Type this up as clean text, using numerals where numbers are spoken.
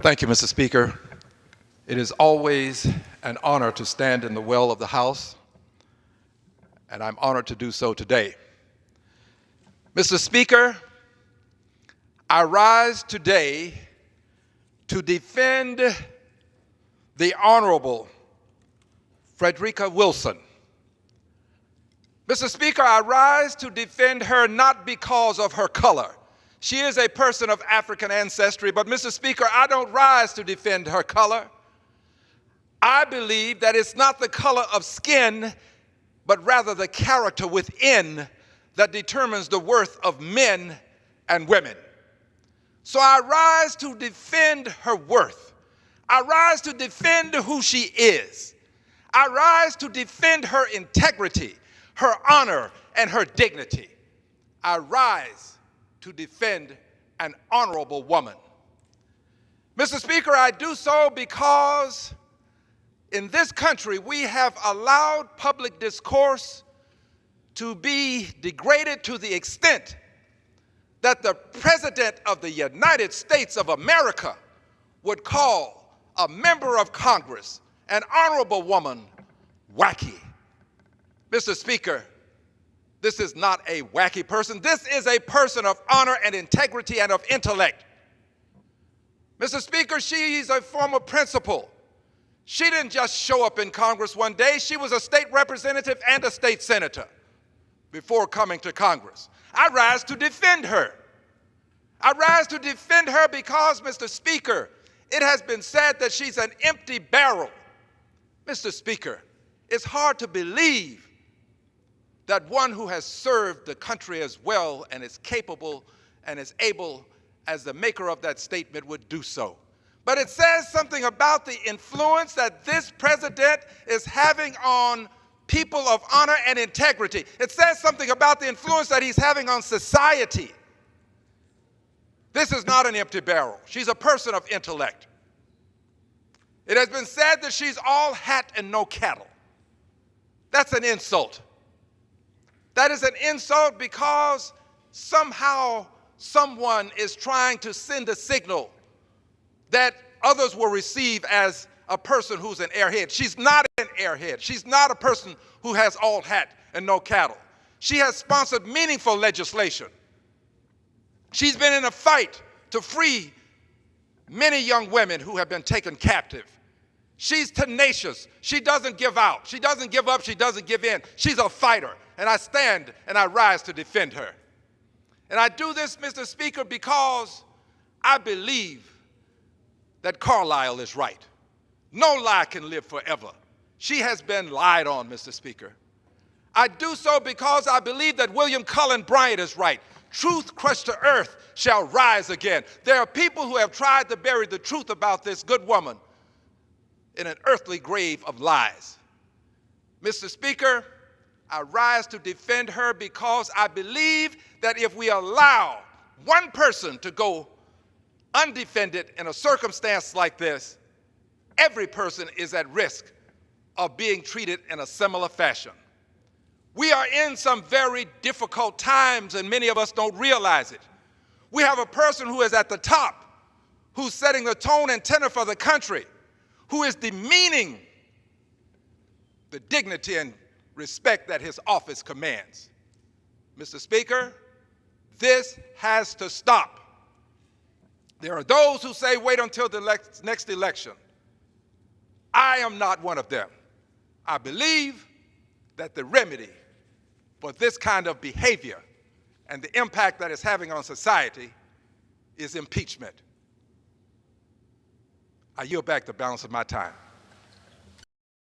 Thank you, Mr. Speaker. It is always an honor to stand in the well of the House, and I'm honored to do so today. Mr. Speaker, I rise today to defend the Honorable Frederica Wilson. Mr. Speaker, I rise to defend her not because of her color. She is a person of African ancestry, but Mr. Speaker, I don't rise to defend her color. I believe that it's not the color of skin, but rather the character within that determines the worth of men and women. So I rise to defend her worth. I rise to defend who she is. I rise to defend her integrity, her honor, and her dignity. I rise to defend an honorable woman. Mr. Speaker, I do so because in this country we have allowed public discourse to be degraded to the extent that the President of the United States of America would call a member of Congress, an honorable woman, wacky. Mr. Speaker, this is not a wacky person. This is a person of honor and integrity and of intellect. Mr. Speaker, she's a former principal. She didn't just show up in Congress one day. She was a state representative and a state senator before coming to Congress. I rise to defend her. I rise to defend her because, Mr. Speaker, it has been said that she's an empty barrel. Mr. Speaker, it's hard to believe that one who has served the country as well and is capable and is able as the maker of that statement would do so. But it says something about the influence that this president is having on people of honor and integrity. It says something about the influence that he's having on society. This is not an empty barrel. She's a person of intellect. It has been said that she's all hat and no cattle. That's an insult. That is an insult because somehow someone is trying to send a signal that others will receive as a person who's an airhead. She's not an airhead. She's not a person who has all hat and no cattle. She has sponsored meaningful legislation. She's been in a fight to free many young women who have been taken captive. She's tenacious. She doesn't give out. She doesn't give up. She doesn't give in. She's a fighter. And I stand and I rise to defend her. And I do this, Mr. Speaker, because I believe that Carlyle is right. No lie can live forever. She has been lied on, Mr. Speaker. I do so because I believe that William Cullen Bryant is right. Truth crushed to earth shall rise again. There are people who have tried to bury the truth about this good woman in an earthly grave of lies. Mr. Speaker, I rise to defend her because I believe that if we allow one person to go undefended in a circumstance like this, every person is at risk of being treated in a similar fashion. We are in some very difficult times, and many of us don't realize it. We have a person who is at the top, who's setting the tone and tenor for the country, who is demeaning the dignity and respect that his office commands. Mr. Speaker, this has to stop. There are those who say wait until the next election. I am not one of them. I believe that the remedy for this kind of behavior and the impact that it's having on society is impeachment. I yield back the balance of my time.